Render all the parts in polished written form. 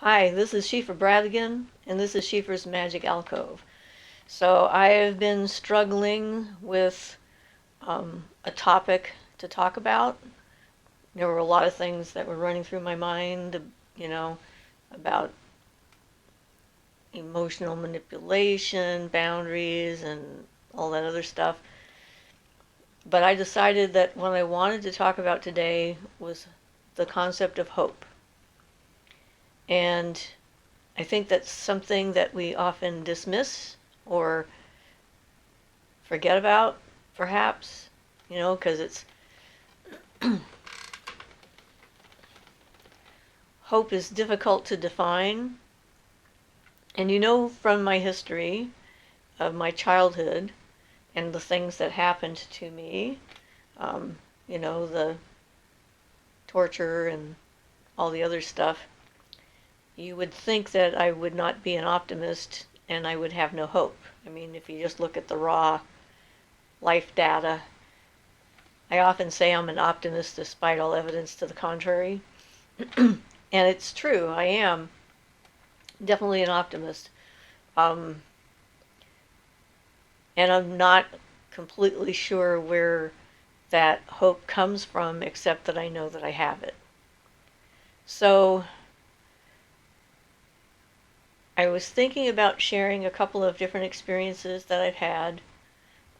Hi, this is Siofra again, and this is Siofra's Magic Alcove. So I have been struggling with a topic to talk about. There were a lot of things that were running through my mind, you know, about emotional manipulation, boundaries, and all that other stuff. But I decided that what I wanted to talk about today was the concept of hope. And I think that's something that we often dismiss or forget about, perhaps, because it's hope is difficult to define. And from my history of my childhood and the things that happened to me, um, the torture and all the other stuff, you would think that I would not be an optimist and I would have no hope. I mean, if you just look at the raw life data, I often say I'm an optimist despite all evidence to the contrary. And it's true, I am definitely an optimist. Um, and I'm not completely sure where that hope comes from, except that I know that I have it. So I was thinking about sharing a couple of different experiences that I've had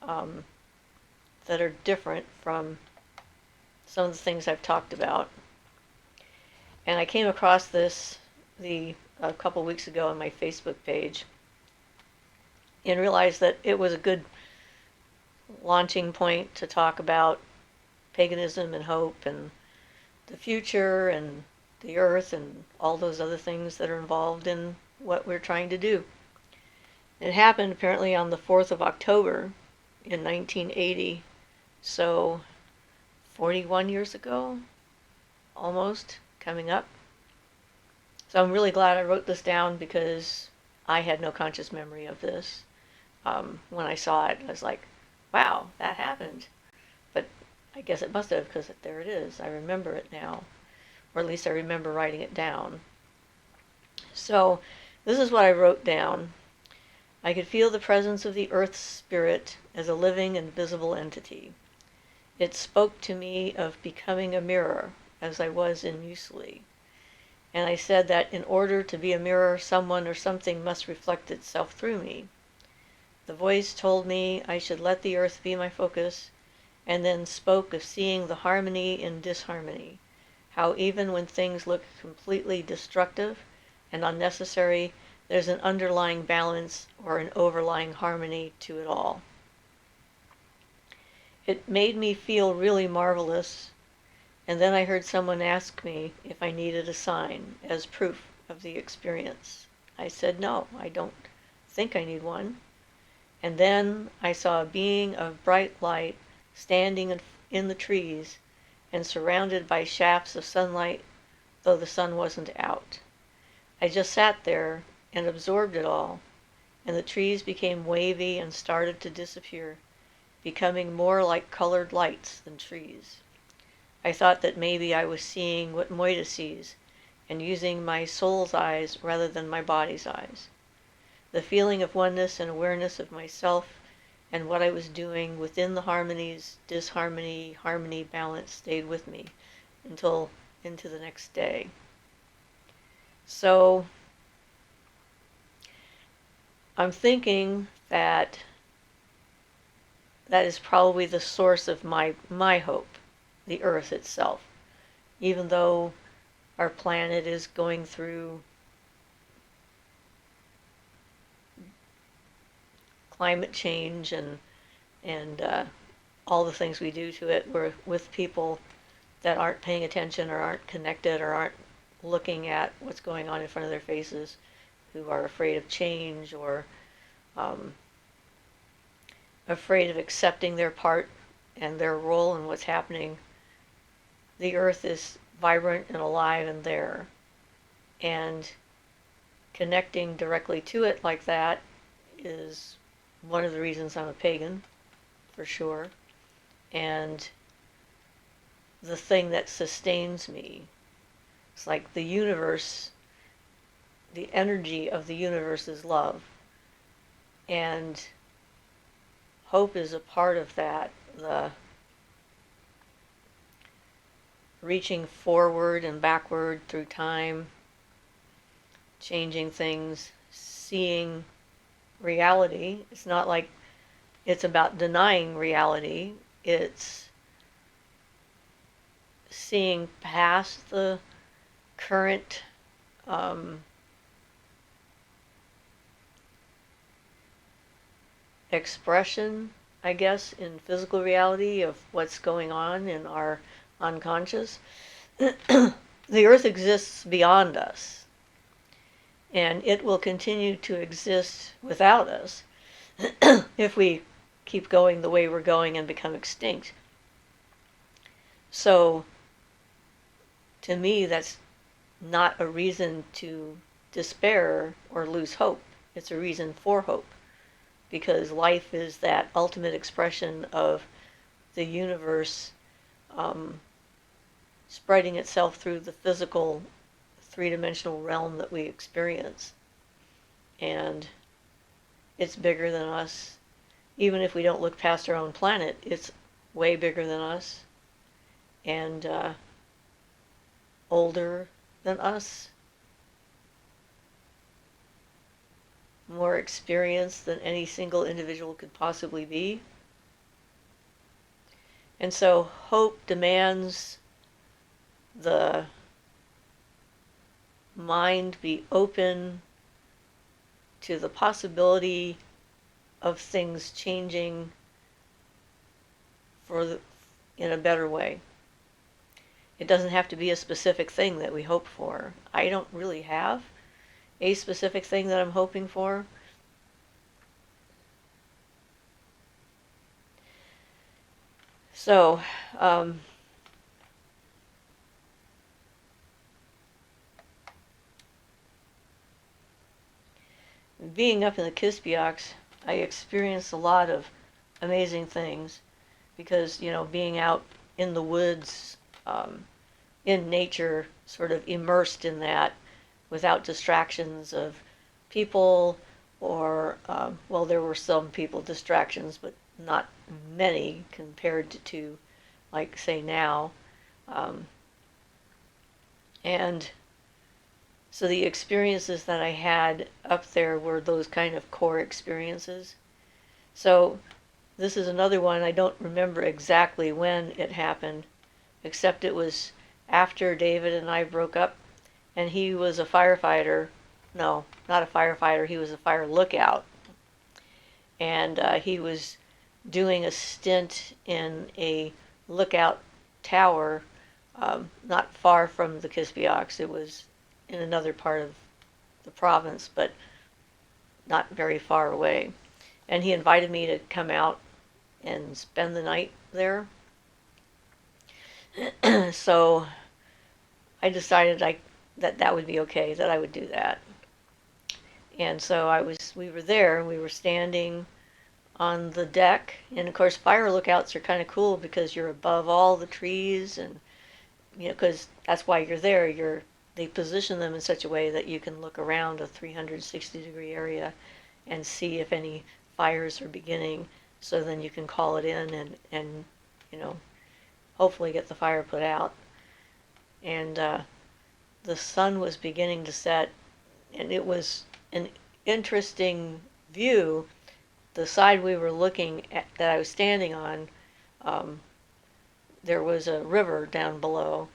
um, that are different from some of the things I've talked about. And I came across this a couple weeks ago on my Facebook page and realized that it was a good launching point to talk about paganism and hope and the future and the earth and all those other things that are involved in what we're trying to do. It happened apparently on the 4th of October in 1980, so 41 years ago, almost, coming up. So I'm really glad I wrote this down because I had no conscious memory of this. When I saw it, I was like, wow, that happened. But I guess it must have, because there it is. I remember it now, or at least I remember writing it down. So this is what I wrote down. I could feel the presence of the earth's spirit as a living and visible entity. It spoke to me of becoming a mirror, as I was in Muesli. And I said that in order to be a mirror, someone or something must reflect itself through me. The voice told me I should let the earth be my focus, and then spoke of seeing the harmony in disharmony, how even when things look completely destructive and unnecessary, there's an underlying balance or an overlying harmony to it all. It made me feel really marvelous, and then I heard someone ask me if I needed a sign as proof of the experience. I said no, I don't think I need one. And then I saw a being of bright light standing in the trees and surrounded by shafts of sunlight, though the sun wasn't out. I just sat there and absorbed it all, and the trees became wavy and started to disappear, becoming more like colored lights than trees. I thought that maybe I was seeing what Moira sees and using my soul's eyes rather than my body's eyes. The feeling of oneness and awareness of myself and what I was doing within the harmonies, disharmony, harmony, balance stayed with me until into the next day. So I'm thinking that that is probably the source of my hope, the earth itself. Even though our planet is going through climate change and all the things we do to it, we're with people that aren't paying attention or aren't connected or aren't looking at what's going on in front of their faces, who are afraid of change or um, afraid of accepting their part and their role in what's happening. The earth is vibrant and alive and there. And connecting directly to it like that is one of the reasons I'm a pagan, for sure. And the thing that sustains me. It's like the universe the energy of the universe is love. And hope is a part of that. The reaching forward and backward through time, changing things, seeing reality. It's not like it's about denying reality. It's seeing past the current expression, I guess, in physical reality of what's going on in our unconscious. The earth exists beyond us, and it will continue to exist without us if we keep going the way we're going and become extinct. So, to me, that's not a reason to despair or lose hope. It's a reason for hope, because life is that ultimate expression of the universe spreading itself through the physical three-dimensional realm that we experience. And it's bigger than us. Even if we don't look past our own planet, it's way bigger than us and older than us, more experienced than any single individual could possibly be. And so hope demands the mind be open to the possibility of things changing in a better way. It doesn't have to be a specific thing that we hope for. I don't really have a specific thing that I'm hoping for. So, being up in the Kispiox, I experienced a lot of amazing things because, being out in the woods, in nature, sort of immersed in that without distractions of people or, well, there were some people distractions, but not many compared to like, say, now. And so the experiences that I had up there were those kind of core experiences. So this is another one. I don't remember exactly when it happened, except it was after David and I broke up, and he was a firefighter. No, not a firefighter. He was a fire lookout. And he was doing a stint in a lookout tower not far from the Kispiox. It was in another part of the province, but not very far away. And he invited me to come out and spend the night there. So I decided that would be okay, that I would do that. And so we were there, and we were standing on the deck. And of course, fire lookouts are kind of cool because you're above all the trees, and because that's why you're there. They position them in such a way that you can look around a 360-degree area and see if any fires are beginning, so then you can call it in and hopefully get the fire put out. And the sun was beginning to set, and it was an interesting view. The side we were looking at, that I was standing on, there was a river down below.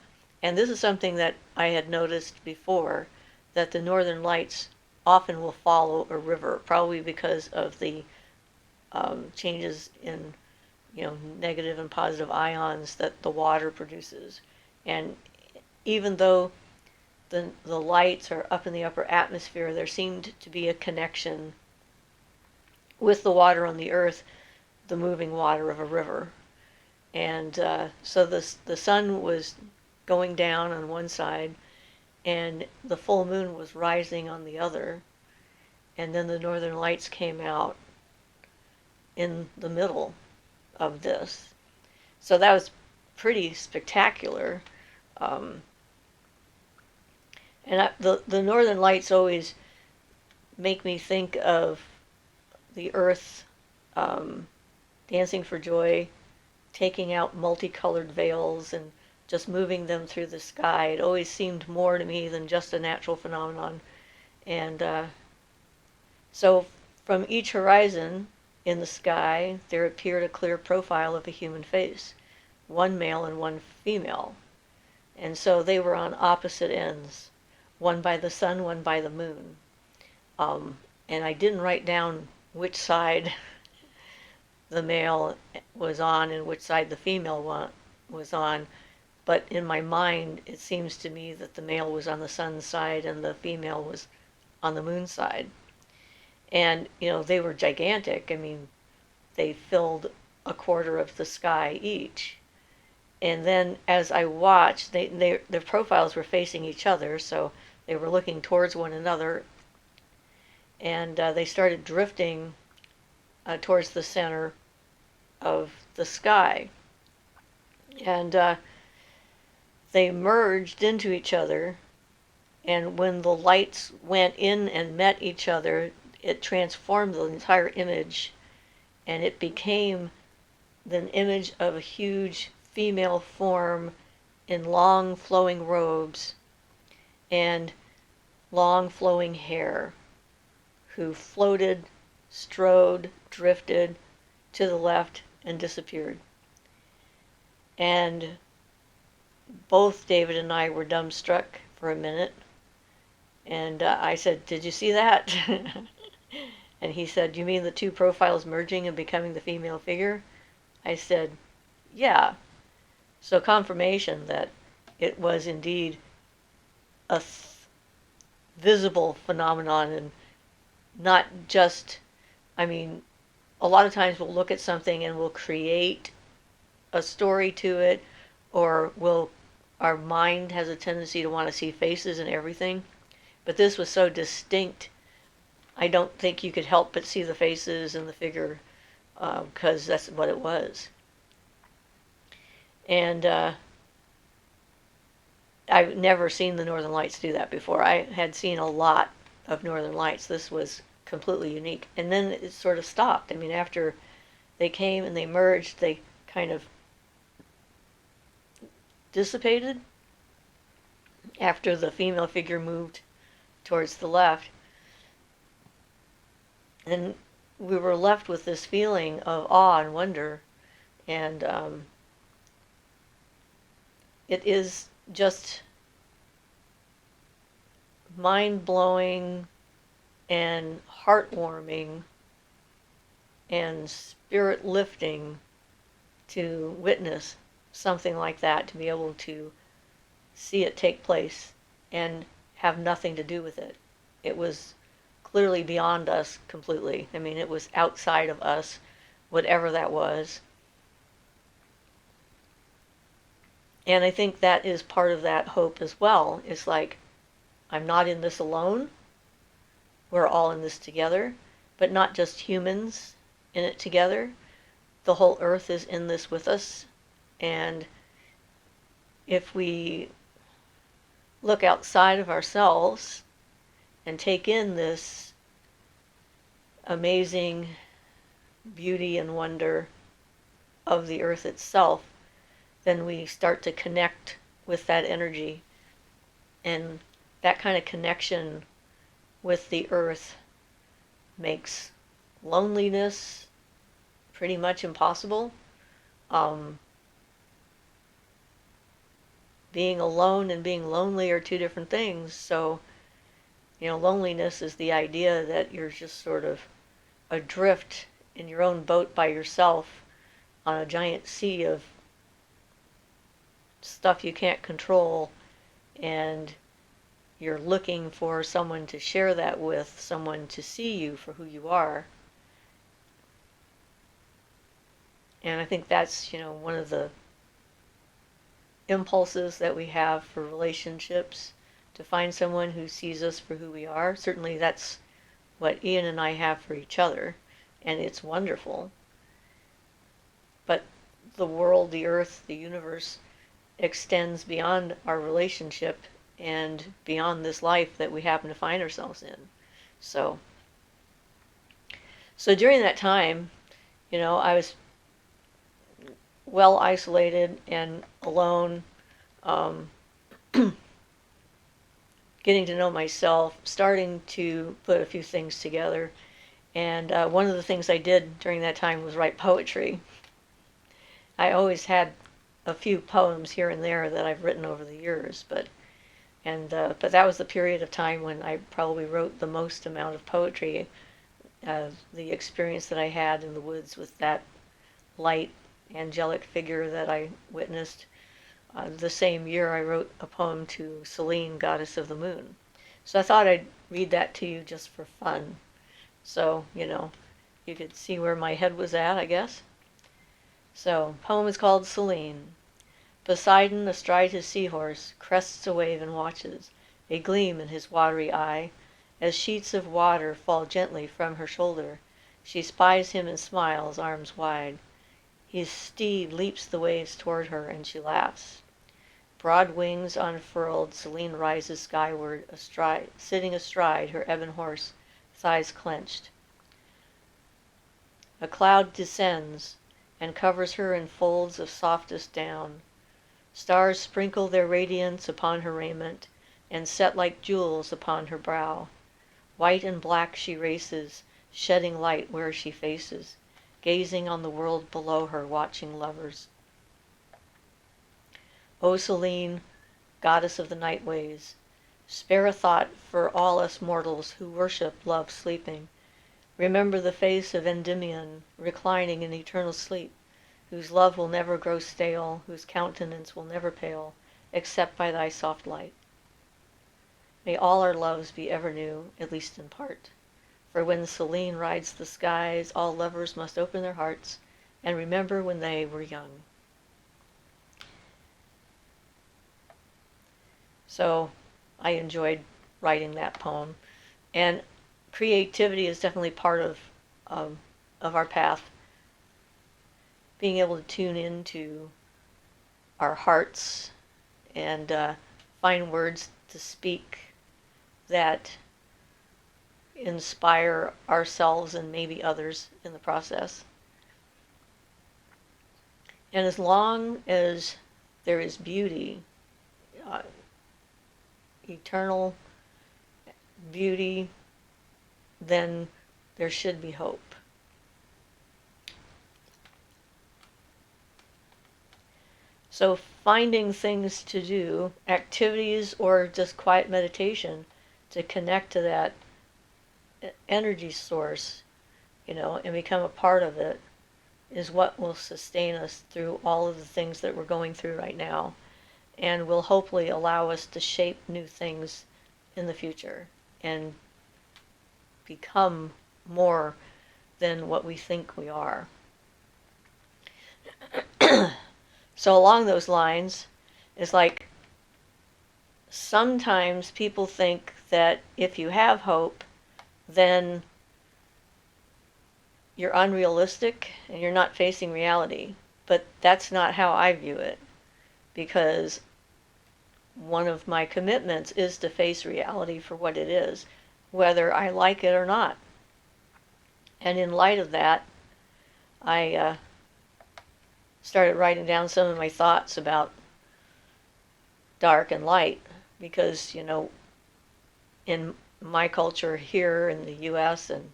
And this is something that I had noticed before, that the northern lights often will follow a river, probably because of the changes in negative and positive ions that the water produces. And even though the lights are up in the upper atmosphere, there seemed to be a connection with the water on the earth, the moving water of a river. And so the sun was going down on one side, and the full moon was rising on the other. And then the northern lights came out in the middle of this. So that was pretty spectacular. And the Northern Lights always make me think of the Earth um, dancing for joy, taking out multicolored veils and just moving them through the sky. It always seemed more to me than just a natural phenomenon. And so from each horizon in the sky, there appeared a clear profile of a human face, one male and one female. And so they were on opposite ends, one by the sun, one by the moon. Um, and I didn't write down which side the male was on and which side the female was on, but in my mind, it seems to me that the male was on the sun's side and the female was on the moon's side. And, they were gigantic. I mean, they filled a quarter of the sky each. And then as I watched, their profiles were facing each other, so they were looking towards one another, and they started drifting towards the center of the sky. And they merged into each other, and when the lights went in and met each other, it transformed the entire image, and it became the image of a huge female form in long flowing robes and long flowing hair, who floated, strode, drifted to the left and disappeared. And both David and I were dumbstruck for a minute. And I said, "Did you see that?" And he said, "You mean the two profiles merging and becoming the female figure?" I said, "Yeah." So confirmation that it was indeed a visible phenomenon, and not just, I mean, a lot of times we'll look at something and we'll create a story to it, or our mind has a tendency to want to see faces and everything. But this was so distinct, I don't think you could help but see the faces and the figure, because that's what it was. And I've never seen the Northern Lights do that before. I had seen a lot of Northern Lights. This was completely unique. And then it sort of stopped. I mean, after they came and they merged, they kind of dissipated after the female figure moved towards the left. And we were left with this feeling of awe and wonder. And it is just mind-blowing and heartwarming and spirit-lifting to witness something like that, to be able to see it take place and have nothing to do with it. It was clearly beyond us completely. I mean, it was outside of us, whatever that was. And I think that is part of that hope as well. It's like, I'm not in this alone. We're all in this together, but not just humans in it together. The whole earth is in this with us. And if we look outside of ourselves and take in this amazing beauty and wonder of the earth itself, then we start to connect with that energy. And that kind of connection with the earth makes loneliness pretty much impossible. Being alone and being lonely are two different things. So, loneliness is the idea that you're just sort of adrift in your own boat by yourself on a giant sea of stuff you can't control, and you're looking for someone to share that with, someone to see you for who you are. And I think that's, one of the impulses that we have for relationships, to find someone who sees us for who we are. Certainly that's what Ian and I have for each other, and it's wonderful. But the world, the earth, the universe extends beyond our relationship and beyond this life that we happen to find ourselves in. So, so during that time, I was well isolated and alone, um, getting to know myself, starting to put a few things together. And one of the things I did during that time was write poetry. I always had a few poems here and there that I've written over the years, but that was the period of time when I probably wrote the most amount of poetry. The experience that I had in the woods with that light, angelic figure that I witnessed. The same year, I wrote a poem to Selene, goddess of the moon. So I thought I'd read that to you just for fun. So, you could see where my head was at, I guess. So, poem is called Selene. Poseidon, astride his seahorse, crests a wave and watches, a gleam in his watery eye. As sheets of water fall gently from her shoulder, she spies him and smiles, arms wide. His steed leaps the waves toward her, and she laughs. Broad wings unfurled, Selene rises skyward, sitting astride her ebon horse, thighs clenched. A cloud descends and covers her in folds of softest down. Stars sprinkle their radiance upon her raiment, and set like jewels upon her brow. White and black she races, shedding light where she faces, gazing on the world below her, watching lovers. O Selene, goddess of the night ways, spare a thought for all us mortals who worship love sleeping. Remember the face of Endymion, reclining in eternal sleep, whose love will never grow stale, whose countenance will never pale, except by thy soft light. May all our loves be ever new, at least in part. For when Selene rides the skies, all lovers must open their hearts and remember when they were young. So I enjoyed writing that poem. And creativity is definitely part of our path. Being able to tune into our hearts and find words to speak that inspire ourselves and maybe others in the process. And as long as there is beauty, uh, eternal beauty, then there should be hope. So finding things to do, activities or just quiet meditation to connect to that energy source, and become a part of it is what will sustain us through all of the things that we're going through right now, and will hopefully allow us to shape new things in the future and become more than what we think we are. So along those lines, it's like sometimes people think that if you have hope, then you're unrealistic and you're not facing reality. But that's not how I view it, because one of my commitments is to face reality for what it is, whether I like it or not. And in light of that, I started writing down some of my thoughts about dark and light, because, in my culture here in the US and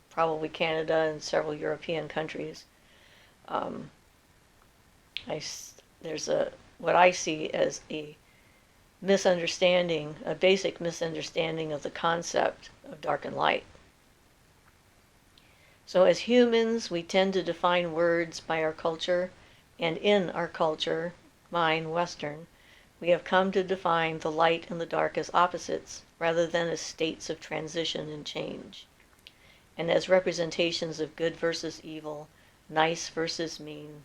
probably Canada and several European countries, there's what I see as a misunderstanding, a basic misunderstanding of the concept of dark and light. So as humans, we tend to define words by our culture, and in our culture, mine, Western, we have come to define the light and the dark as opposites, rather than as states of transition and change, and as representations of good versus evil, nice versus mean.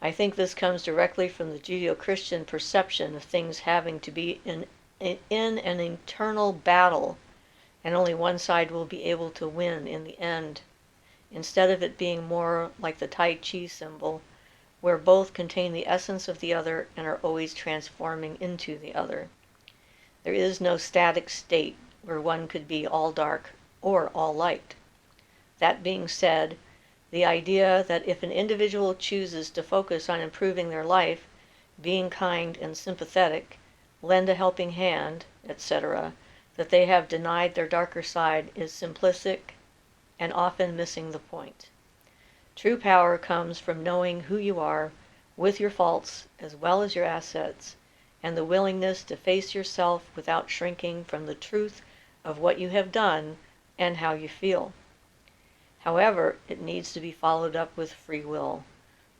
I think this comes directly from the Judeo-Christian perception of things having to be in an internal battle, and only one side will be able to win in the end, instead of it being more like the Tai Chi symbol, where both contain the essence of the other and are always transforming into the other. There is no static state where one could be all dark or all light. That being said, the idea that if an individual chooses to focus on improving their life, being kind and sympathetic, lend a helping hand, etc., that they have denied their darker side is simplistic and often missing the point. True power comes from knowing who you are, with your faults as well as your assets, and the willingness to face yourself without shrinking from the truth of what you have done and how you feel. However, it needs to be followed up with free will,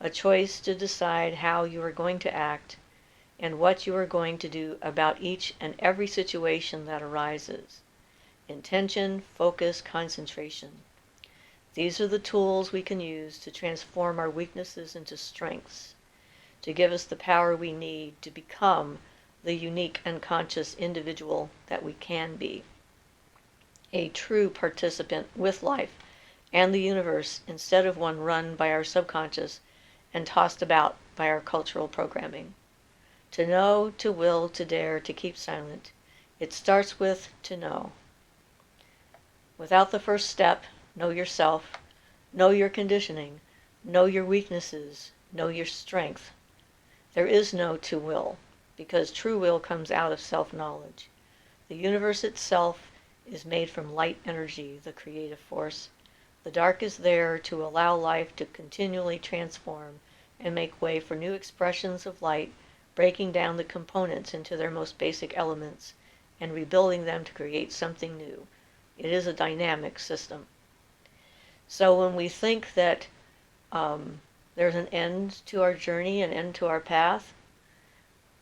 a choice to decide how you are going to act and what you are going to do about each and every situation that arises. Intention, focus, concentration. These are the tools we can use to transform our weaknesses into strengths, to give us the power we need to become the unique and conscious individual that we can be. A true participant with life and the universe instead of one run by our subconscious and tossed about by our cultural programming. To know, to will, to dare, to keep silent. It starts with to know. Without the first step, know yourself, know your conditioning, know your weaknesses, know your strength. There is no to will, because true will comes out of self-knowledge. The universe itself is made from light energy, the creative force. The dark is there to allow life to continually transform and make way for new expressions of light, breaking down the components into their most basic elements and rebuilding them to create something new. It is a dynamic system. So when we think that there's an end to our journey, an end to our path,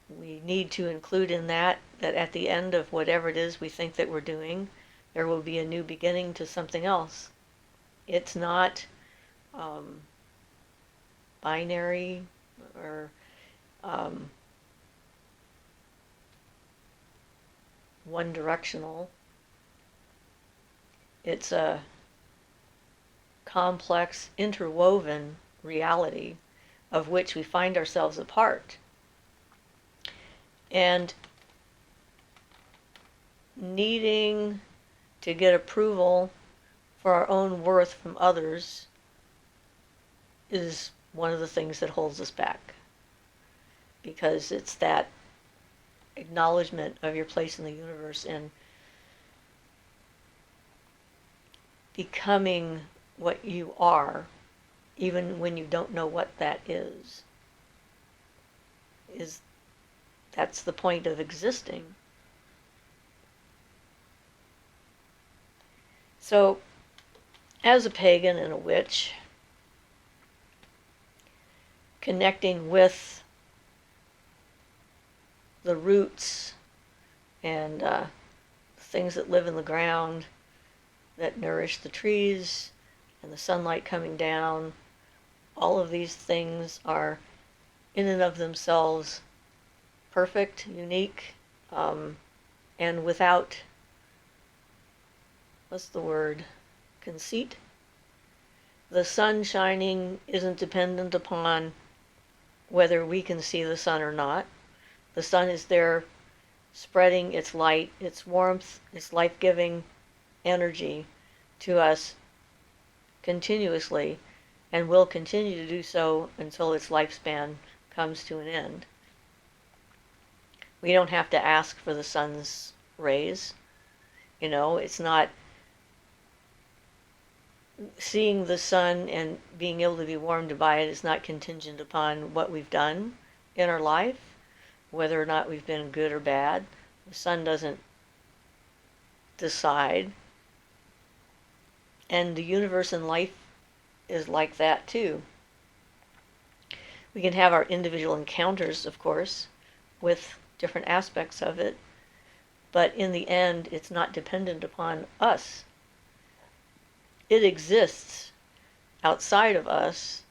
we need to include in that at the end of whatever it is we think that we're doing, there will be a new beginning to something else. It's not binary or one-directional. It's a complex, interwoven reality of which we find ourselves a part. And needing to get approval for our own worth from others is one of the things that holds us back. Because it's that acknowledgement of your place in the universe and becoming what you are, even when you don't know what that is that's the point of existing. So, as a pagan and a witch, connecting with the roots and things that live in the ground that nourish the trees and the sunlight coming down, all of these things are in and of themselves perfect, unique, and without, what's the word, conceit. The sun shining isn't dependent upon whether we can see the sun or not. The sun is there spreading its light, its warmth, its life-giving energy to us continuously, and will continue to do so until its lifespan comes to an end. We don't have to ask for the sun's rays. It's not seeing the sun and being able to be warmed by it is not contingent upon what we've done in our life, whether or not we've been good or bad. The sun doesn't decide. And the universe and life is like that too. We can have our individual encounters, of course, with different aspects of it, but in the end, it's not dependent upon us. It exists outside of us,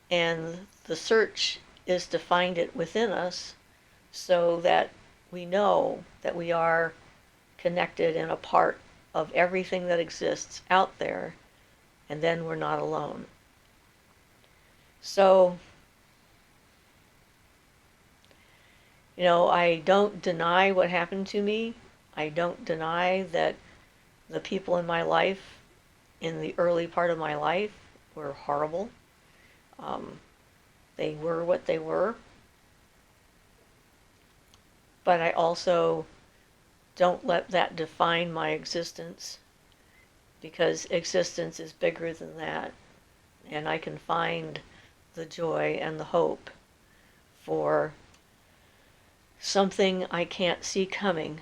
and the search is to find it within us so that we know that we are connected and a part of everything that exists out there, and then we're not alone. So I don't deny what happened to me. I don't deny that the people in my life, in the early part of my life, were horrible. Um, they were what they were. But I also don't let that define my existence, because existence is bigger than that. And I can find the joy and the hope for something I can't see coming.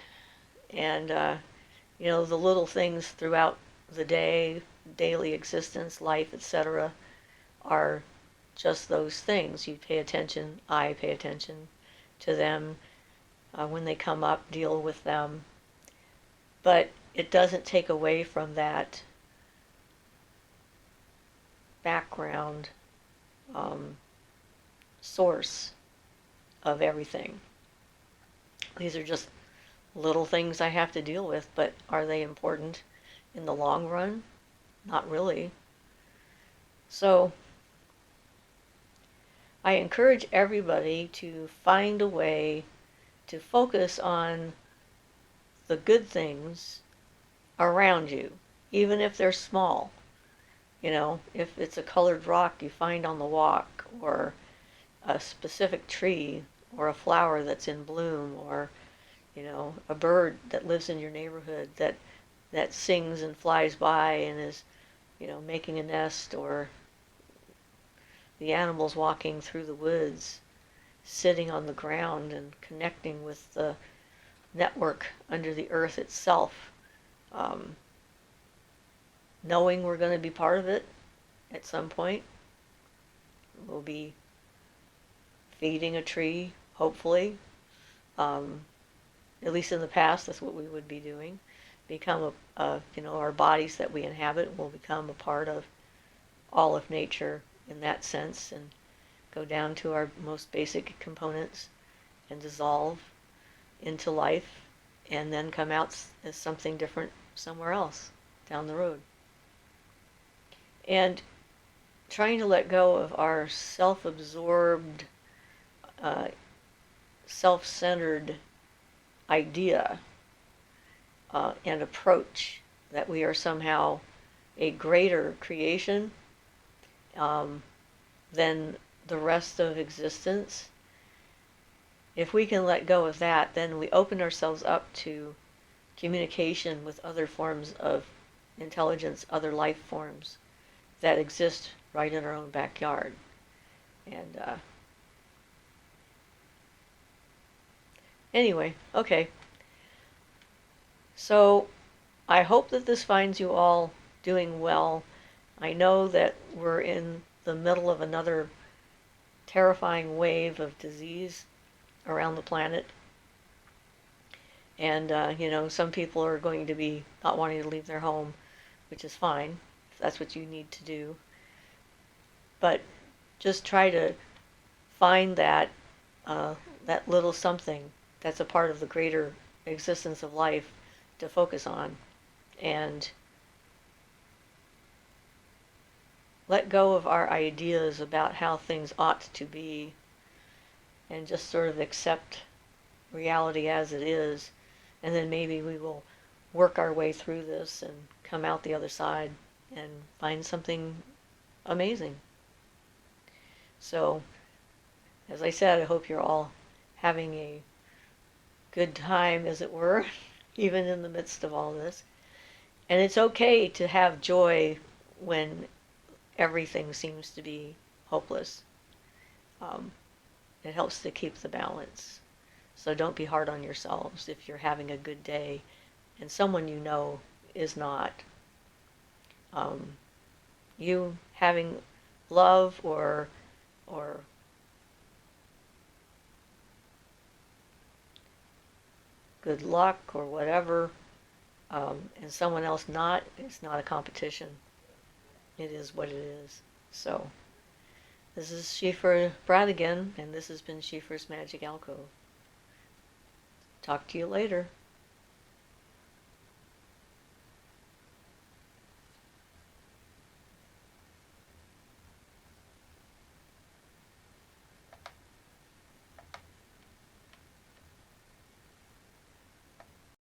And, the little things throughout the day, daily existence, life, etc., are just those things. You pay attention, I pay attention to them. When they come up, deal with them. But it doesn't take away from that background um, source of everything. These are just little things I have to deal with, but are they important in the long run? Not really. So I encourage everybody to find a way to focus on the good things around you, even if they're small. If it's a colored rock you find on the walk, or a specific tree, or a flower that's in bloom, or a bird that lives in your neighborhood that sings and flies by and is making a nest, or the animals walking through the woods, sitting on the ground and connecting with the network under the earth itself, um, knowing we're going to be part of it at some point. We'll be feeding a tree, hopefully. At least in the past, that's what we would be doing. Become our bodies that we inhabit will become a part of all of nature in that sense, and go down to our most basic components and dissolve into life, and then come out as something different somewhere else down the road. And trying to let go of our self-absorbed, self-centered idea and approach that we are somehow a greater creation than the rest of existence. If we can let go of that, then we open ourselves up to communication with other forms of intelligence, other life forms that exist right in our own backyard. And anyway, okay. So I hope that this finds you all doing well. I know that we're in the middle of another terrifying wave of disease around the planet. And, some people are going to be not wanting to leave their home, which is fine, if that's what you need to do. But just try to find that little something that's a part of the greater existence of life to focus on, and let go of our ideas about how things ought to be, and just sort of accept reality as it is. And then maybe we will work our way through this and come out the other side and find something amazing. So, as I said, I hope you're all having a good time, as it were, even in the midst of all this. And it's okay to have joy when everything seems to be hopeless. It helps to keep the balance. So don't be hard on yourselves if you're having a good day and someone you know is not. You having love or good luck or whatever, and someone else not, it's not a competition. It is what it is. So, this is Siofra Brad again, and this has been Siofra's Magic Alcove. Talk to you later.